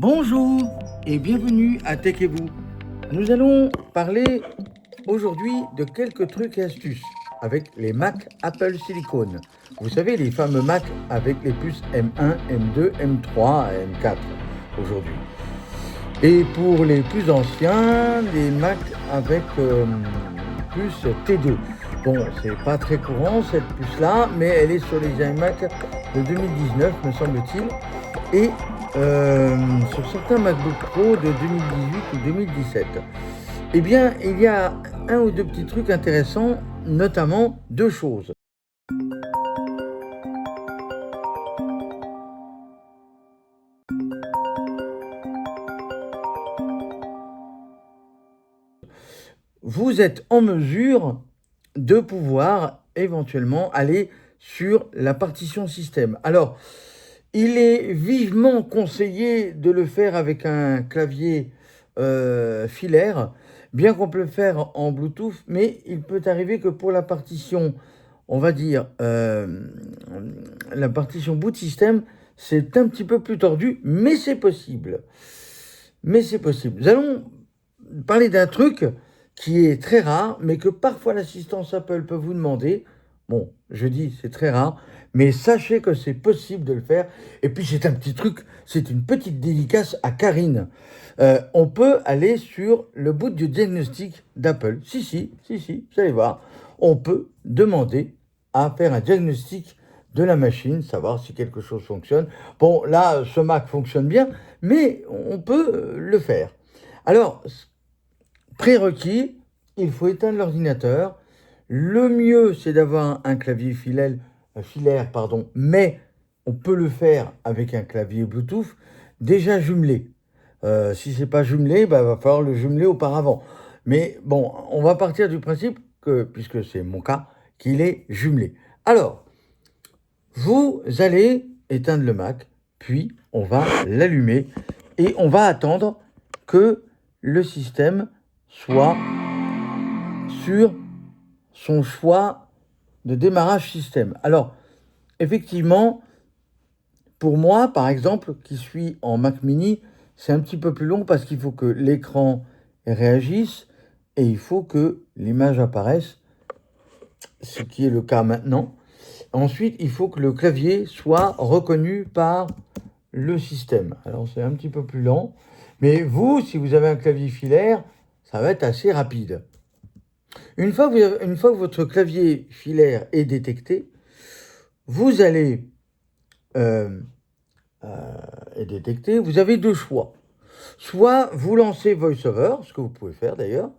Bonjour et bienvenue à Tech et vous. Nous allons parler aujourd'hui de quelques trucs et astuces avec les Mac Apple Silicon. Vous savez, les fameux Mac avec les puces M1, M2, M3 et M4 aujourd'hui. Et pour les plus anciens, les Mac avec puce T2. Bon, c'est pas très courant cette puce-là, mais elle est sur les iMac de 2019, me semble-t-il. Et sur certains MacBook Pro de 2018 ou 2017. Eh bien, il y a un ou deux petits trucs intéressants, notamment deux choses. Vous êtes en mesure de pouvoir éventuellement aller sur la partition système. Alors, il est vivement conseillé de le faire avec un clavier filaire, bien qu'on peut le faire en Bluetooth, mais il peut arriver que pour la partition, on va dire, la partition boot system, c'est un petit peu plus tordu, mais c'est possible. Nous allons parler d'un truc qui est très rare, mais que parfois l'assistance Apple peut vous demander. Bon, je dis c'est très rare, mais sachez que c'est possible de le faire. Et puis c'est un petit truc, c'est une petite dédicace à Karine. On peut aller sur le bout du diagnostic d'Apple. Si, vous allez voir. On peut demander à faire un diagnostic de la machine, savoir si quelque chose fonctionne. Bon, là, ce Mac fonctionne bien, mais on peut le faire. Alors, prérequis, il faut éteindre l'ordinateur. Le mieux, c'est d'avoir un clavier filaire, mais on peut le faire avec un clavier Bluetooth déjà jumelé. Si c'est pas jumelé, va falloir le jumeler auparavant. Mais bon, on va partir du principe que, puisque c'est mon cas, qu'il est jumelé. Alors, vous allez éteindre le Mac, puis on va l'allumer et on va attendre que le système soit sur son choix de démarrage système. Alors, effectivement, pour moi, par exemple, qui suis en Mac mini, c'est un petit peu plus long parce qu'il faut que l'écran réagisse et il faut que l'image apparaisse, ce qui est le cas maintenant. Ensuite, il faut que le clavier soit reconnu par le système. Alors, c'est un petit peu plus lent. Mais vous, si vous avez un clavier filaire, ça va être assez rapide. Une fois que votre clavier filaire est détecté, vous allez vous avez deux choix. Soit vous lancez VoiceOver, ce que vous pouvez faire d'ailleurs,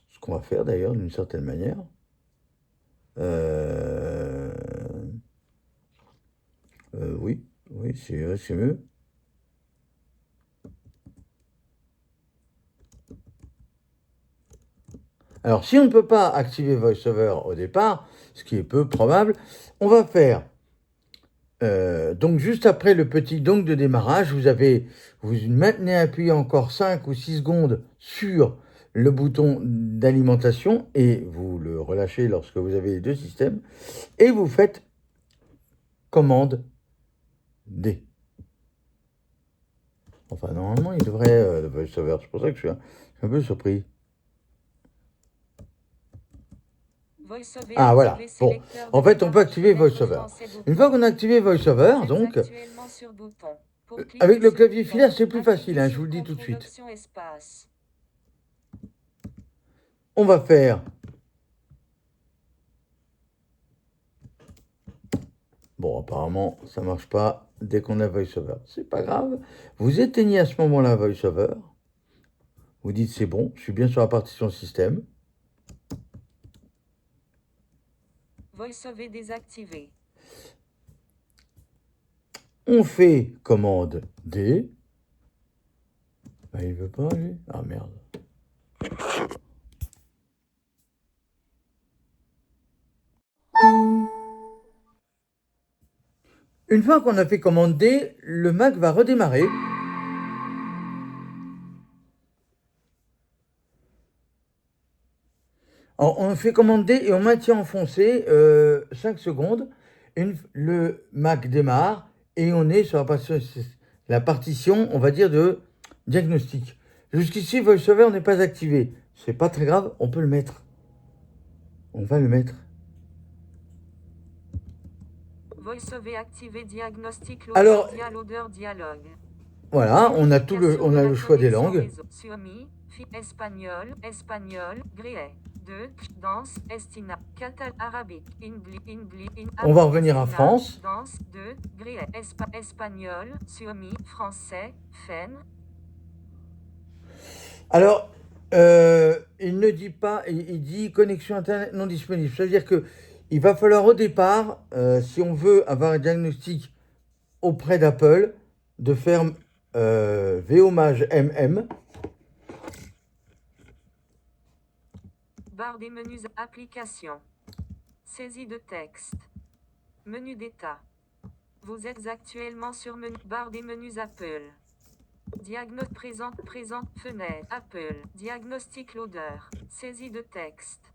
ce qu'on va faire d'ailleurs d'une certaine manière. Oui, c'est mieux. Alors, si on ne peut pas activer VoiceOver au départ, ce qui est peu probable, on va faire, donc juste après le petit donc de démarrage, vous maintenez appuyé encore 5 ou 6 secondes sur le bouton d'alimentation et vous le relâchez lorsque vous avez les deux systèmes et vous faites commande D. Enfin, normalement, il devrait le VoiceOver, c'est pour ça que je suis un peu surpris. Ah voilà, bon, en fait on peut activer VoiceOver. Une fois qu'on a activé VoiceOver, donc, avec le clavier filaire c'est plus facile, hein, je vous le dis tout de suite. On va faire... Bon, apparemment ça marche pas dès qu'on a VoiceOver, c'est pas grave. Vous éteignez à ce moment-là VoiceOver, vous dites c'est bon, je suis bien sur la partition système. VoiceOver désactivé. On fait commande D. Ben, il veut pas, lui. Ah merde. Une fois qu'on a fait commande D, le Mac va redémarrer. Alors, on fait commande D et on maintient enfoncé 5 secondes. Le Mac démarre et on est sur la partition la partition, on va dire, de diagnostic. Jusqu'ici, VoiceOver n'est pas activé. C'est pas très grave, on peut le mettre. On va le mettre. VoiceOver activé diagnostic Alors, loader dialogue. Voilà, on a le choix des langues. Suomi, espagnol, gré, 2, danse, estina, catal, arabique, On va revenir à France. Danse, 2, gré, espagnol, Suomi, français, fen. Alors, il ne dit pas, il dit connexion internet non disponible. C'est-à-dire que il va falloir au départ, si on veut avoir un diagnostic auprès d'Apple, de faire VHOMAGE MM. Barre des menus applications. Saisie de texte. Menu d'état. Vous êtes actuellement sur menu barre des menus Apple. Présent, fenêtre, Apple, diagnostic loader, saisie de texte,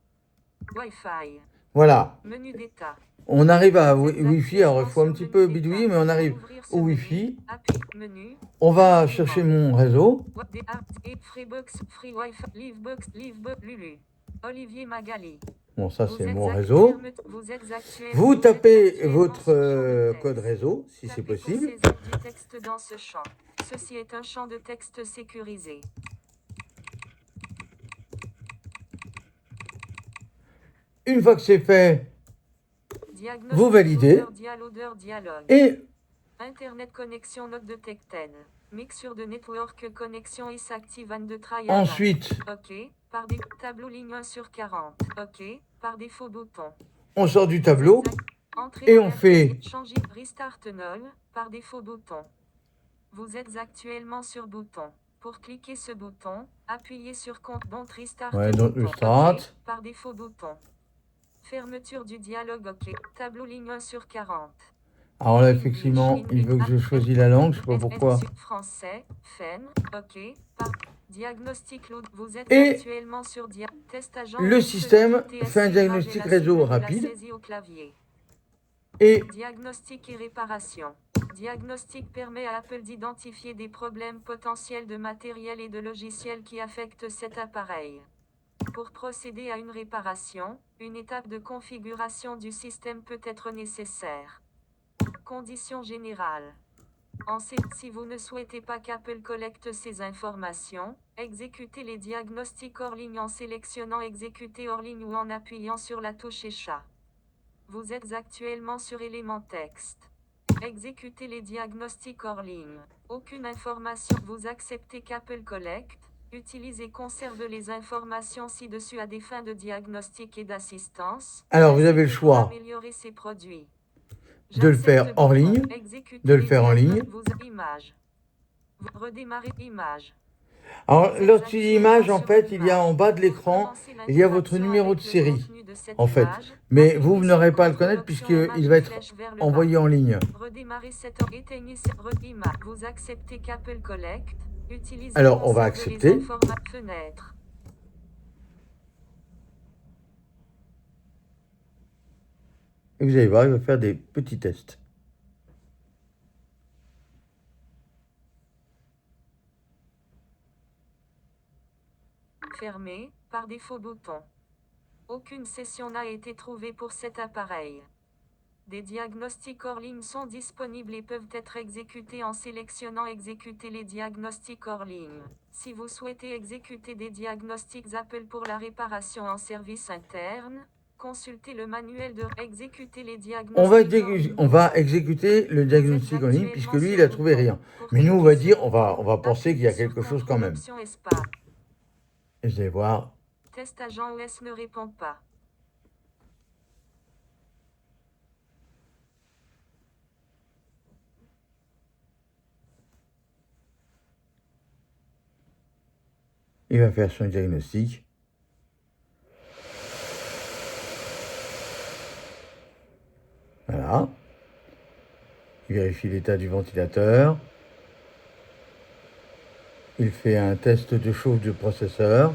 Wi-Fi. Voilà. Menu d'état. On arrive à Wi-Fi, alors il faut un petit peu bidouiller, mais on arrive au Wi-Fi. Menu. On va chercher mon réseau. Freebox, Free Wi-Fi, Livebox, Lulu. Olivier Magali. Bon, ça c'est mon réseau. Vous tapez votre code réseau, si c'est possible. Du texte dans ce champ. Ceci est un champ de texte sécurisé. Une fois que c'est fait, vous validez. Et Internet connexion note de Tecten. Mixture de network connexion is active and de trial. Ensuite, OK. Par des tableaux ligne 1 sur 40. OK. Par défaut bouton. On sort du tableau et on fait changer restart null par défaut bouton. Vous êtes actuellement sur bouton. Pour cliquer ce bouton, appuyez sur compte don't restart. Ouais, don't restart. OK. Par défaut bouton. Fermeture du dialogue OK. Tableau ligne 1 sur 40. Alors là, effectivement, il veut que je choisisse la langue, je sais pas pourquoi. Français, fen, OK. Par diagnostic load. Vous êtes Et actuellement sur test agent. Le système fait un diagnostic réseau rapide. Et diagnostic et réparation. Diagnostic permet à Apple d'identifier des problèmes potentiels de matériel et de logiciel qui affectent cet appareil. Pour procéder à une réparation, une étape de configuration du système peut être nécessaire. Conditions générales. Si vous ne souhaitez pas qu'Apple collecte ces informations, exécutez les diagnostics hors ligne en sélectionnant Exécuter hors ligne ou en appuyant sur la touche Échat. Vous êtes actuellement sur élément texte. Exécutez les diagnostics hors ligne. Aucune information. Vous acceptez qu'Apple collecte, utilise et conserve les informations ci-dessus à des fins de diagnostic et d'assistance. Alors vous avez le choix améliorer ses produits. De le faire hors ligne, de le faire en ligne. Redémarrer image. Alors, lorsqu'il y a image, en fait, il y a en bas de l'écran, il y a votre numéro de série, en fait. Mais vous n'aurez pas à le connaître puisqu'il va être envoyé en ligne. Vous acceptez qu'Apple collecte, utilise. Alors, on va accepter. Et vous allez voir, il va faire des petits tests. Fermé, par défaut bouton. Aucune session n'a été trouvée pour cet appareil. Des diagnostics hors ligne sont disponibles et peuvent être exécutés en sélectionnant Exécuter les diagnostics hors ligne. Si vous souhaitez exécuter des diagnostics Apple pour la réparation en service interne, consultez le manuel de Exécuter les diagnostics. On va exécuter le diagnostic en ligne puisque lui, il n'a trouvé rien. Mais nous, on va dire, on va penser qu'il y a quelque chose quand même. Et vous allez voir. Test agent OS ne répond pas. Il va faire son diagnostic. Voilà. Il vérifie l'état du ventilateur. Il fait un test de chauffe du processeur.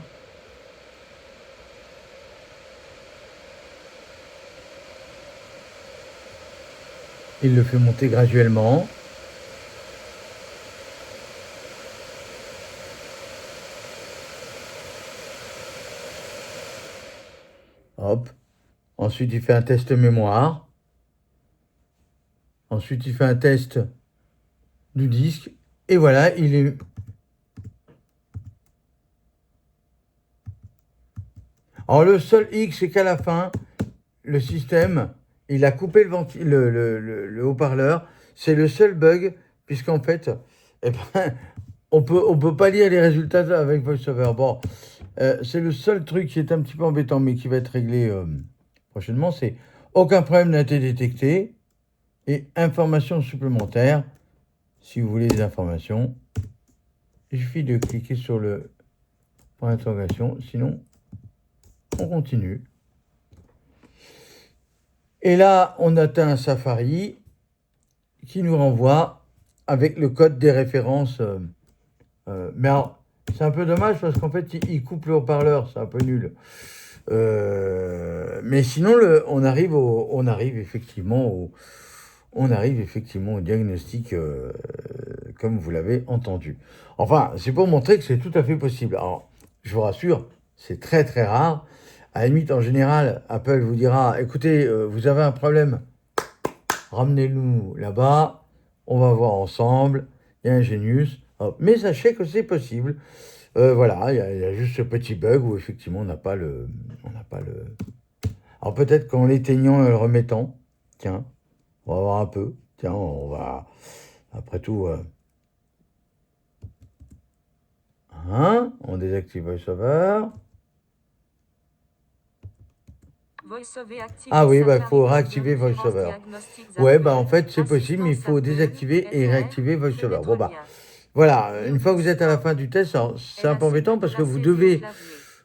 Il le fait monter graduellement. Hop. Ensuite, il fait un test mémoire. Ensuite, il fait un test du disque. Et voilà, il est... Alors, le seul X, c'est qu'à la fin, le système, il a coupé le haut-parleur. C'est le seul bug, puisqu'en fait, eh ben, on peut pas lire les résultats avec VoiceOver. Bon, c'est le seul truc qui est un petit peu embêtant, mais qui va être réglé prochainement. C'est aucun problème n'a été détecté. Et informations supplémentaires. Si vous voulez des informations, il suffit de cliquer sur le point d'interrogation. Sinon, on continue. Et là, on atteint un Safari qui nous renvoie avec le code des références. Mais alors, c'est un peu dommage parce qu'en fait, il coupe le haut-parleur. C'est un peu nul. Mais sinon, on arrive effectivement au diagnostic comme vous l'avez entendu. Enfin, c'est pour montrer que c'est tout à fait possible. Alors, je vous rassure, c'est très très rare. À la limite, en général, Apple vous dira, écoutez, vous avez un problème, ramenez-nous là-bas, on va voir ensemble, il y a un Genius. Mais sachez que c'est possible. Voilà, il y a juste ce petit bug où effectivement on n'a pas le... Alors peut-être qu'en l'éteignant et le remettant, tiens, on va voir un peu. Tiens, on va... Après tout... on désactive VoiceOver. Ah oui, il faut réactiver VoiceOver. Ouais, en fait, c'est possible, mais il faut désactiver et réactiver VoiceOver. Bon, voilà, une fois que vous êtes à la fin du test, c'est un peu embêtant parce que vous devez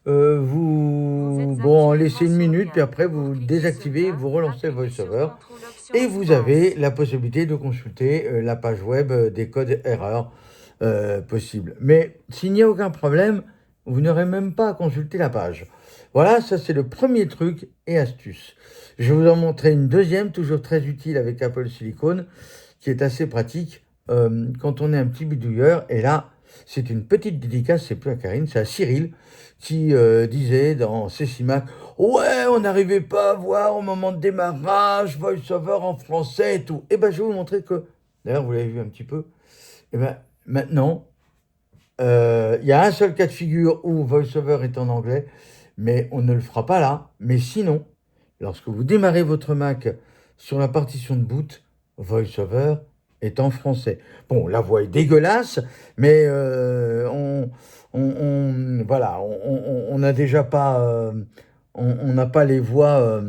en laisser une minute, puis après vous désactivez, vous relancez VoiceOver et vous avez la possibilité de consulter la page web des codes erreurs possibles. Mais s'il n'y a aucun problème, vous n'aurez même pas à consulter la page. Voilà, ça c'est le premier truc et astuce. Je vais vous en montrer une deuxième, toujours très utile avec Apple Silicon, qui est assez pratique quand on est un petit bidouilleur. Et là, c'est une petite dédicace, c'est plus à Karine, c'est à Cyril, qui disait dans Cécimac, ouais, on n'arrivait pas à voir au moment de démarrage, VoiceOver en français et tout. Et ben, je vais vous montrer que, d'ailleurs, vous l'avez vu un petit peu, et ben, maintenant, il y a un seul cas de figure où VoiceOver est en anglais, mais on ne le fera pas là. Mais sinon, lorsque vous démarrez votre Mac sur la partition de boot, VoiceOver est en français. Bon, la voix est dégueulasse, mais voilà, on n'a déjà pas, on n'a pas les voix,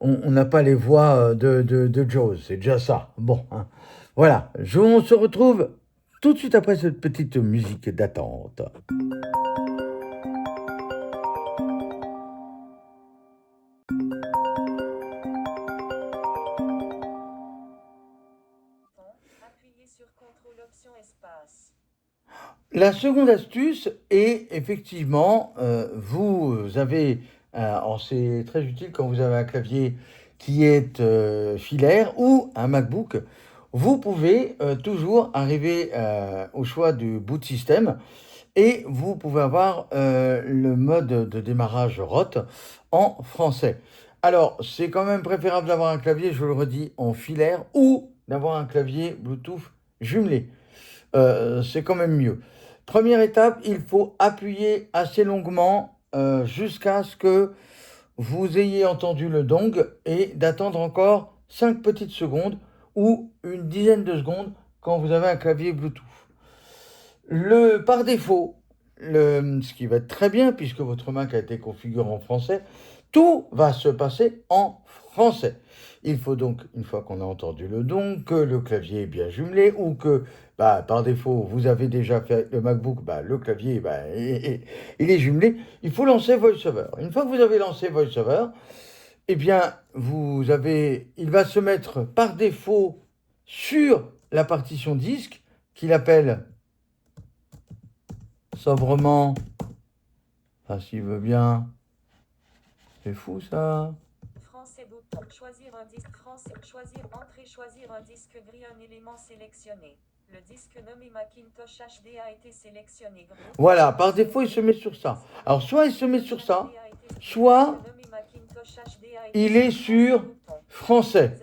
on n'a pas les voix de Jaws, c'est déjà ça. Bon, hein. Voilà, on se retrouve tout de suite après cette petite musique d'attente. La seconde astuce est effectivement, vous avez, c'est très utile quand vous avez un clavier qui est filaire ou un MacBook, vous pouvez toujours arriver au choix du boot system et vous pouvez avoir le mode de démarrage ROT en français. Alors, c'est quand même préférable d'avoir un clavier, je le redis, en filaire ou d'avoir un clavier Bluetooth jumelé. C'est quand même mieux. Première étape, il faut appuyer assez longuement jusqu'à ce que vous ayez entendu le dong et d'attendre encore 5 petites secondes ou une dizaine de secondes quand vous avez un clavier Bluetooth. Par défaut, ce qui va être très bien puisque votre Mac a été configuré en français, tout va se passer en français. Il faut donc, une fois qu'on a entendu le dong, que le clavier est bien jumelé ou que, par défaut, vous avez déjà fait le MacBook, le clavier, il est jumelé. Il faut lancer VoiceOver. Une fois que vous avez lancé VoiceOver, eh bien, il va se mettre par défaut sur la partition disque qu'il appelle sobrement, s'il veut bien. C'est fou ça. Français bouton, choisir un disque français, choisir entrée, choisir un disque gris, un élément sélectionné. Le disque nommé Macintosh HD a été sélectionné. Voilà, par défaut, il se met sur ça. Alors, soit il se met sur ça, soit il est sur français.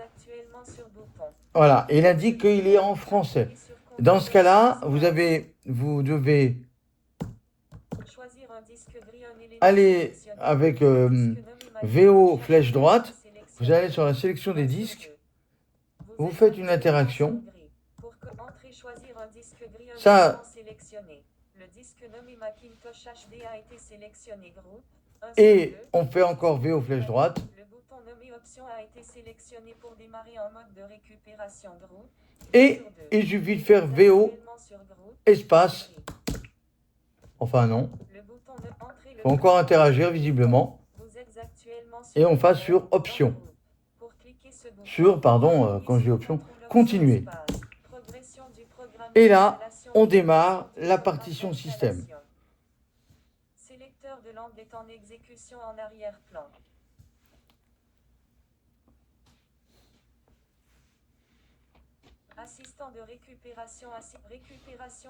Voilà, il indique qu'il est en français. Dans ce cas-là, vous devez aller avec VO flèche droite, vous allez sur la sélection des disques, vous faites une interaction. Ça, et on fait encore VO flèche droite. Le bouton nommé option a été sélectionné pour démarrer en mode de récupération groupe. Et il suffit de faire VO espace. Enfin non. Il faut encore interagir visiblement. Et on passe sur option. Quand je dis option, continuer. Et là, on démarre la partition système. Sélecteur de langue est en exécution en arrière-plan. Assistant de récupération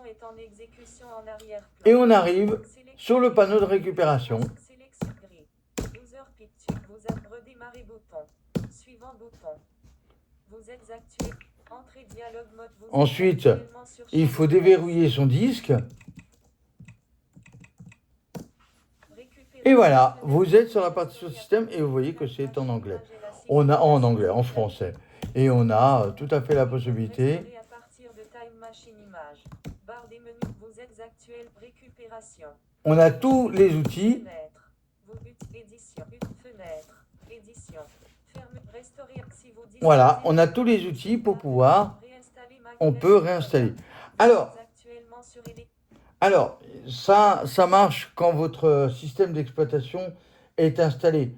est en exécution en arrière-plan. Et on arrive sur le panneau de récupération. Sélection gris. User picture. Vous redémarrez bouton. Suivant bouton. Vous êtes actué. Entrée dialogue mode. Ensuite, il faut déverrouiller son disque. Et voilà, vous êtes sur la partition système et vous voyez que c'est en anglais. On a en anglais, en français. Et on a tout à fait la possibilité. On a tous les outils. Voilà, on a tous les outils pour pouvoir. On peut réinstaller. Alors, ça marche quand votre système d'exploitation est installé.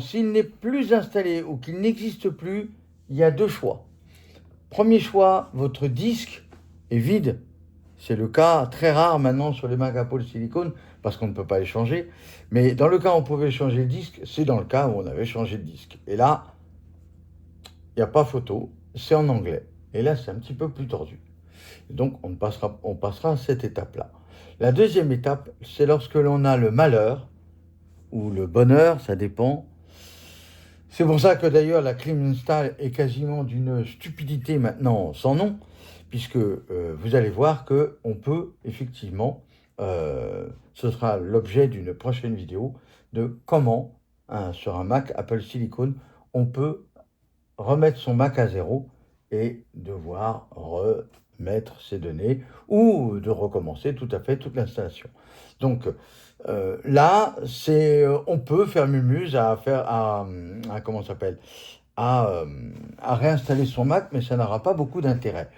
S'il n'est plus installé ou qu'il n'existe plus, il y a deux choix. Premier choix, votre disque est vide. C'est le cas très rare maintenant sur les Mac Apple Silicon parce qu'on ne peut pas les changer. Mais dans le cas où on pouvait changer le disque, c'est dans le cas où on avait changé de disque. Et là, il n'y a pas photo, c'est en anglais. Et là, c'est un petit peu plus tordu. Donc, on passera à cette étape-là. La deuxième étape, c'est lorsque l'on a le malheur ou le bonheur, ça dépend. C'est pour ça que d'ailleurs la Clean Install est quasiment d'une stupidité maintenant sans nom, puisque vous allez voir qu'on peut effectivement, ce sera l'objet d'une prochaine vidéo, de comment, sur un Mac Apple Silicon, on peut remettre son Mac à zéro et devoir remettre ses données ou de recommencer tout à fait toute l'installation. Donc là, on peut faire mumuse à réinstaller son Mac, mais ça n'aura pas beaucoup d'intérêt.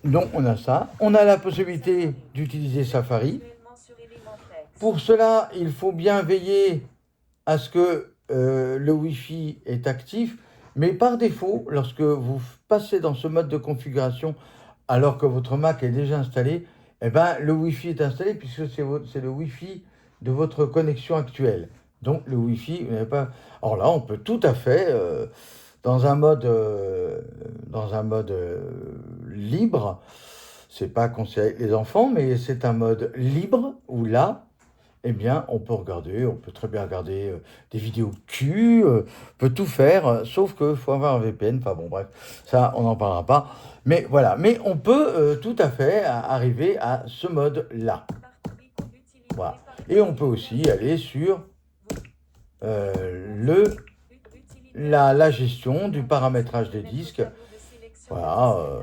Donc on a ça. On a la possibilité d'utiliser Safari. Pour cela, il faut bien veiller à ce que le Wi-Fi est actif, mais par défaut, lorsque vous passez dans ce mode de configuration, alors que votre Mac est déjà installé, eh ben, le Wi-Fi est installé puisque c'est le Wi-Fi de votre connexion actuelle. Donc le Wi-Fi, vous n'avez pas. Alors là, on peut tout à fait, dans un mode libre, c'est pas conseillé avec les enfants, mais c'est un mode libre où là, eh bien, on peut très bien regarder des vidéos cul, on peut tout faire, sauf qu'il faut avoir un VPN. Enfin bon, bref, ça, on n'en parlera pas. Mais voilà, mais on peut tout à fait arriver à ce mode-là. Voilà. Et on peut aussi aller sur la gestion du paramétrage des disques. Voilà.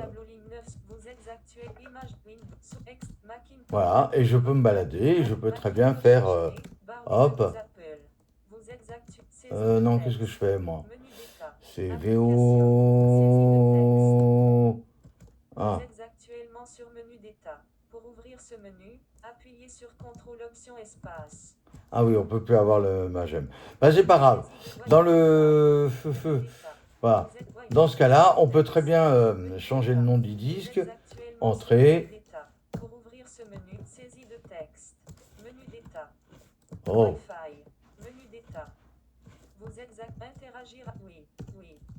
Voilà, et je peux me balader, je peux très bien faire hop. Non, qu'est-ce que je fais moi? C'est VO. Ah. Vous êtes actuellement sur menu d'état. Pour ouvrir ce menu, appuyez sur CTRL option espace. Ah oui, on peut plus avoir le magème. Ben, c'est pas grave. Dans le voilà. Dans ce cas-là, on peut très bien changer le nom du disque, entrée. Pour ouvrir ce menu, saisie de texte. Menu d'état. Oh. Wi-Fi. Menu d'état. Vous êtes interagir. Oui.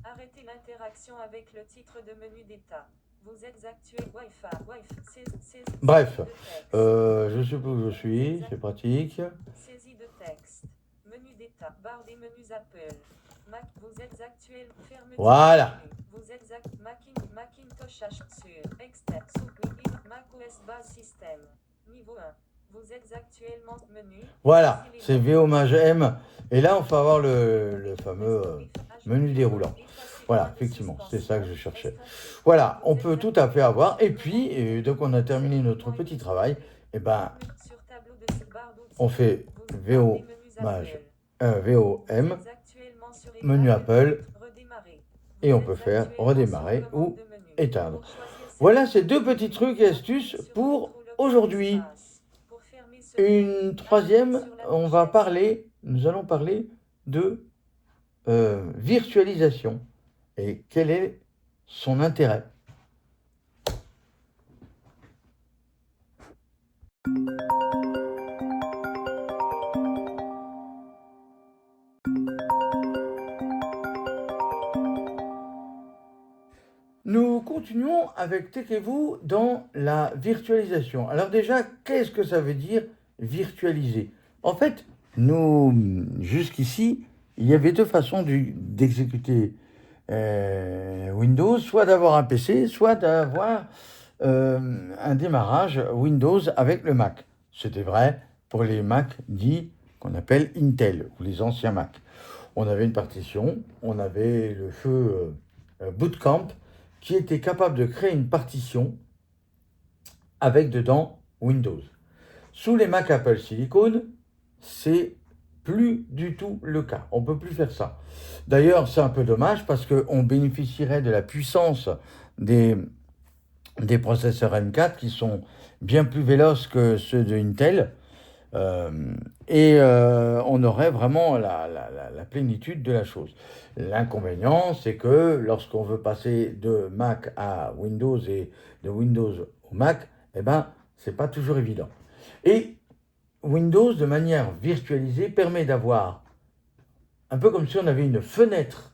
Arrêtez l'interaction avec le titre de menu d'état. Vous êtes actué Wi-Fi. Bref, je sais pas où je suis, c'est pratique. Saisie de Barre des menus Apple. Mac, vous êtes actuel. Fermeture. Voilà. Vous êtes Macintosh H sur Externe sous Mac OS base système. Niveau 1. Vous êtes actuellement menu. Voilà, c'est VO maj M. Et là, on va avoir le fameux menu déroulant. Voilà, effectivement, c'est ça que je cherchais. Voilà, on peut tout à fait avoir. Et puis, donc on a terminé notre petit travail. Et ben, on fait VO maj, VO M, menu Apple, et on peut faire redémarrer ou éteindre. Voilà ces deux petits trucs et astuces pour aujourd'hui. Une troisième, nous allons parler de virtualisation et quel est son intérêt. Nous continuons avec Tekevou dans la virtualisation. Alors déjà, qu'est-ce que ça veut dire virtualiser? En fait, jusqu'ici, il y avait deux façons d'exécuter Windows, soit d'avoir un PC, soit d'avoir un démarrage Windows avec le Mac. C'était vrai pour les Mac dits qu'on appelle Intel, ou les anciens Mac. On avait une partition, on avait le feu Bootcamp, qui était capable de créer une partition avec dedans Windows. Sous les Mac Apple Silicon, c'est plus du tout le cas. On ne peut plus faire ça. D'ailleurs, c'est un peu dommage parce qu'on bénéficierait de la puissance des processeurs M4 qui sont bien plus véloces que ceux de Intel. On aurait vraiment la plénitude de la chose. L'inconvénient, c'est que lorsqu'on veut passer de Mac à Windows et de Windows au Mac, eh ben, c'est pas toujours évident. Et Windows, de manière virtualisée, permet d'avoir un peu comme si on avait une fenêtre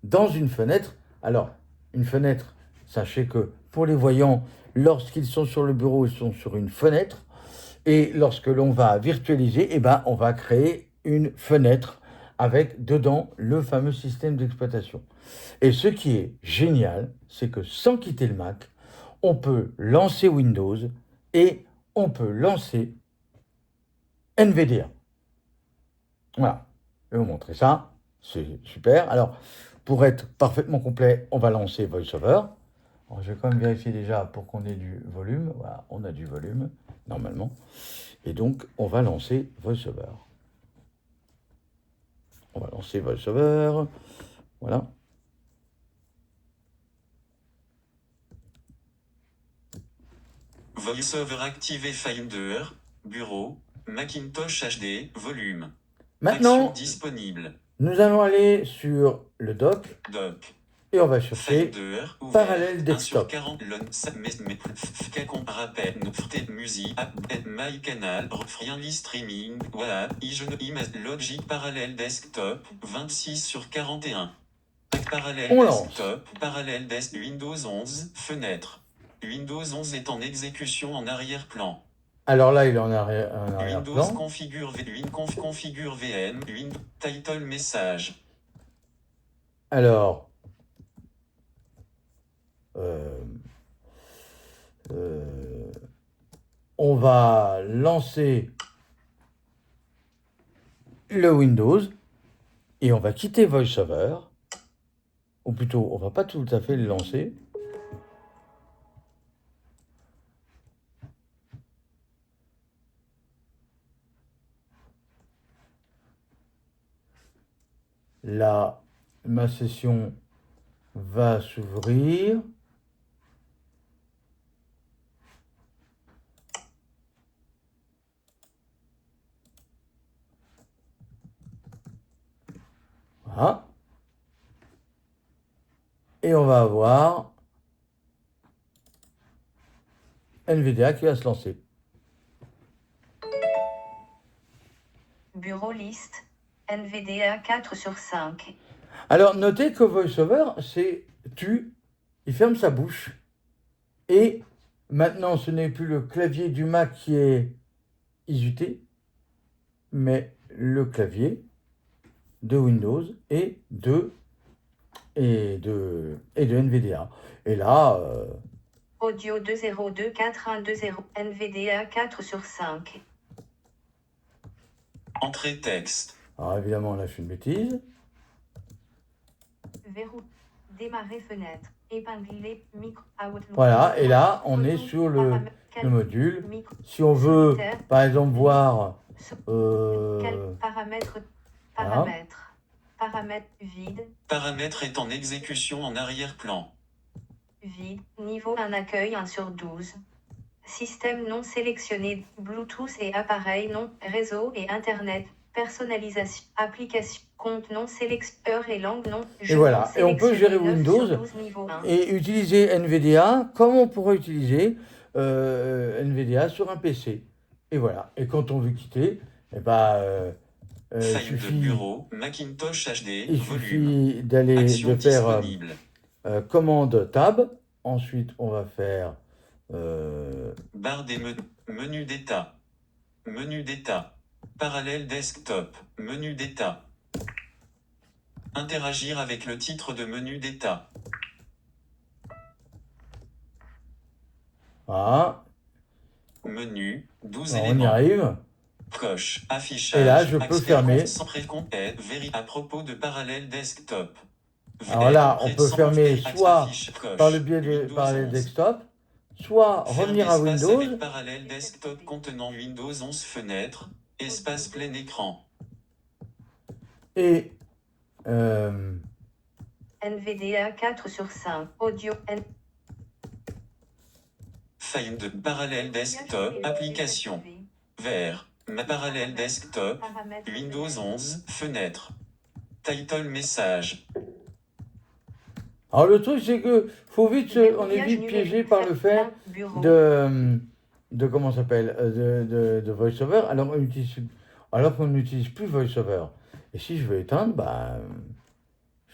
dans une fenêtre. Alors, une fenêtre, sachez que pour les voyants, lorsqu'ils sont sur le bureau, ils sont sur une fenêtre. Et lorsque l'on va virtualiser, eh ben, on va créer une fenêtre avec dedans le fameux système d'exploitation. Et ce qui est génial, c'est que sans quitter le Mac, on peut lancer Windows et on peut lancer NVDA. Voilà, je vais vous montrer ça, c'est super. Alors, pour être parfaitement complet, on va lancer VoiceOver. Alors, je vais quand même vérifier déjà pour qu'on ait du volume. Voilà, on a du volume, normalement. Et donc, on va lancer VoiceOver. On va lancer VoiceOver. Voilà. VoiceOver activé Finder, Bureau, Macintosh HD, volume. Maintenant, Action disponible. nous allons aller sur le dock Doc. et on va chercher Finder, Parallèle ouvert, 1 Desktop. sur 40, rappel, musique, my canal, rien streaming, voilà, Logic Parallèle Desktop, 26 sur 41. Parallèle On lance. Desktop, Parallèle Windows 11, fenêtre. Windows 11 est en exécution en arrière-plan. Alors là, il est en Windows arrière-plan. configure VM, title message. Alors, on va lancer le Windows et on va quitter VoiceOver. Ou plutôt, on va pas tout à fait le lancer. Là, ma session va s'ouvrir. Voilà. Et on va avoir NVDA qui va se lancer. Bureau liste, NVDA 4 sur 5. Alors, notez que VoiceOver, c'est il ferme sa bouche. Et maintenant, ce n'est plus le clavier du Mac qui est isuté, mais le clavier de Windows et de NVDA. Et là, Audio 2024120 NVDA 4 sur 5. Entrée texte. alors évidemment, là, je fais une bêtise. Verrou. Démarrer fenêtre. Épingler. Micro. Outlook. Voilà, et là, on est Photo, sur paramètres, le module. micro. Si on veut, Solitaire. par exemple, voir... Paramètres. voilà. Paramètres. Paramètres. Vide. Paramètre est en exécution en arrière-plan. Vide. Niveau 1 accueil 1 sur 12. Système non sélectionné. Bluetooth et appareil non. Réseau et Internet. Personnalisation. Application. Compte non sélectionné. Heure et langue non. Et voilà. Et on peut gérer 9 sur Windows 12, niveau 1. et utiliser NVDA comme on pourrait utiliser NVDA sur un PC. Et voilà. Et quand on veut quitter, eh ben, il File de suffit, bureau, Macintosh HD, il volume. suffit de Action faire disponible. commande tab. Ensuite, on va faire Barre des menu d'état. Menu d'état. Parallèle desktop. Menu d'état. Interagir avec le titre de menu d'état. voilà. Menu, 12 Alors, on y éléments. arrive. Coche, affichage. Et là, je peux accès fermer. compte sans précompte, à propos de parallèle desktop. Alors là, on Près peut sans fermer compte, soit affiche, coche. par le biais de Windows parallèle 11. desktop, soit Ferme revenir à espace Windows. avec parallèle desktop contenant Windows 11 fenêtre. Espace plein écran. Et NVDA 4 sur 5. Audio. Find de parallèle desktop. Application. Vert. Ma parallèle desktop. Windows 11 fenêtre. Title message. alors le truc, c'est que on est vite piégé par le fait de comment ça s'appelle de VoiceOver, alors qu'on n'utilise plus VoiceOver. Et si je veux éteindre, bah,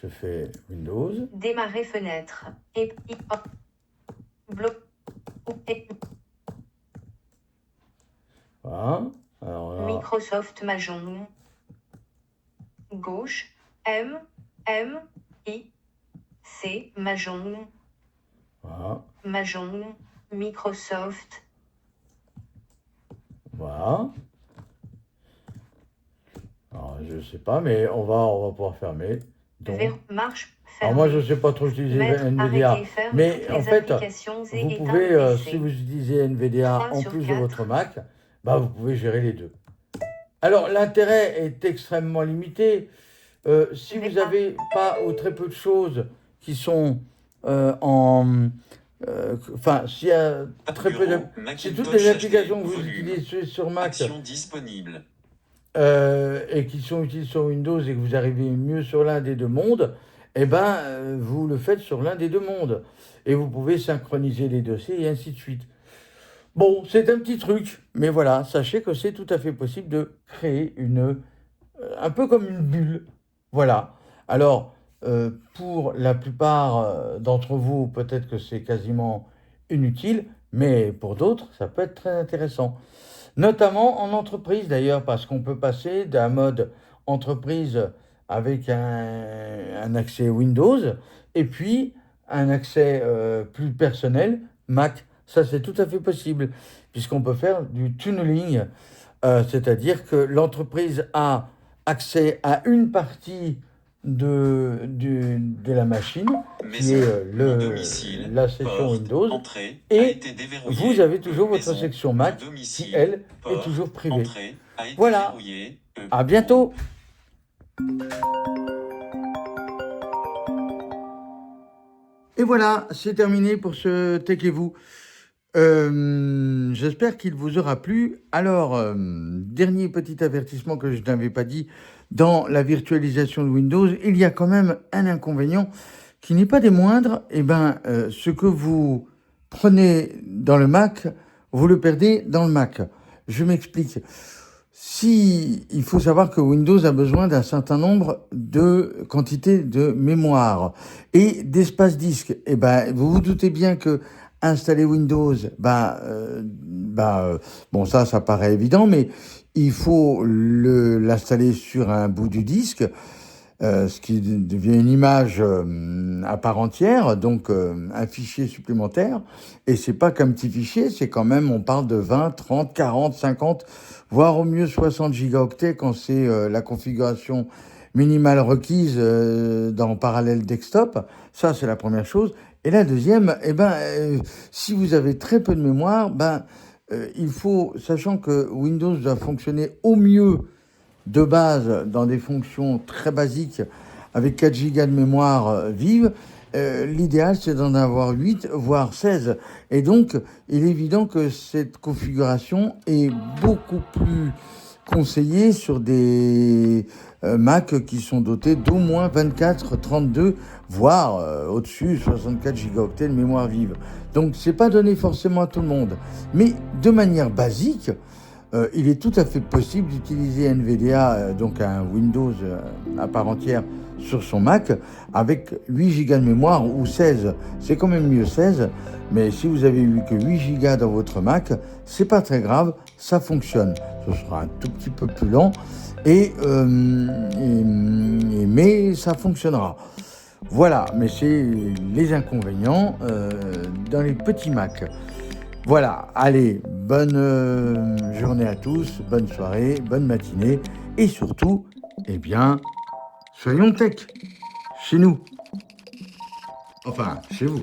je fais Windows. Démarrer fenêtre. Et bloc. Voilà. Alors là, Microsoft Mahjong. Gauche. I. C. Mahjong. voilà, Mahjong. Microsoft. voilà. Alors, je sais pas, mais on va pouvoir fermer. Donc, Marche. alors moi, je sais pas trop utiliser NVDA. Mais en fait, vous pouvez, si vous utilisez NVDA 3 en sur plus de 4. votre Mac, bah, vous pouvez gérer les deux. Alors, l'intérêt est extrêmement limité. Si vous n'avez pas ou très peu de choses qui sont enfin, s'il y a très peu de... Si toutes les applications que vous utilisez sur Mac Action disponible. et qui sont utiles sur Windows et que vous arrivez mieux sur l'un des deux mondes, eh ben, vous le faites sur l'un des deux mondes. Et vous pouvez synchroniser les dossiers et ainsi de suite. Bon, c'est un petit truc, mais voilà, sachez que c'est tout à fait possible de créer un peu comme une bulle. Voilà. Alors, pour la plupart d'entre vous, peut-être que c'est quasiment inutile, mais pour d'autres, ça peut être très intéressant. Notamment en entreprise d'ailleurs, parce qu'on peut passer d'un mode entreprise avec un accès Windows et puis un accès plus personnel, Mac. Ça, c'est tout à fait possible, puisqu'on peut faire du tunneling, c'est-à-dire que l'entreprise a accès à une partie de la machine, qui est domicile, la section porte, Windows, entrée, et a été déverrouillée. vous avez toujours votre Maison, section Mac, domicile, qui, elle, porte, est toujours privée. entrée, a été Voilà. verrouillée. À bientôt! Et voilà, c'est terminé pour ce Tech-et-vous. J'espère qu'il vous aura plu. Alors, dernier petit avertissement que je n'avais pas dit, dans la virtualisation de Windows, il y a quand même un inconvénient qui n'est pas des moindres. Eh ben, ce que vous prenez dans le Mac, vous le perdez dans le Mac. Je m'explique. Il faut savoir que Windows a besoin d'un certain nombre de quantités de mémoire et d'espace disque. Eh ben, vous vous doutez bien que installer Windows, bon, ça paraît évident, mais il faut l'installer sur un bout du disque, ce qui devient une image à part entière, donc un fichier supplémentaire. Et c'est pas qu'un petit fichier, c'est quand même, on parle de 20, 30, 40, 50, voire au mieux 60 gigaoctets quand c'est la configuration minimale requise dans Parallel Desktop. Ça, c'est la première chose. Et la deuxième, si vous avez très peu de mémoire, il faut, sachant que Windows doit fonctionner au mieux de base dans des fonctions très basiques avec 4 Go de mémoire vive, l'idéal c'est d'en avoir 8 voire 16. Et donc il est évident que cette configuration est beaucoup plus conseillée sur des Mac qui sont dotés d'au moins 24, 32, voire au-dessus 64 gigaoctets de mémoire vive. Donc c'est pas donné forcément à tout le monde. Mais de manière basique, il est tout à fait possible d'utiliser NVDA, donc un Windows à part entière sur son Mac, avec 8 Go de mémoire ou 16. C'est quand même mieux 16, mais si vous avez eu que 8 Go dans votre Mac, c'est pas très grave, ça fonctionne. Ce sera un tout petit peu plus lent, mais ça fonctionnera. Voilà, mais c'est les inconvénients dans les petits Mac. Voilà, allez, bonne journée à tous, bonne soirée, bonne matinée, et surtout, soyons tech, chez nous. Enfin, chez vous.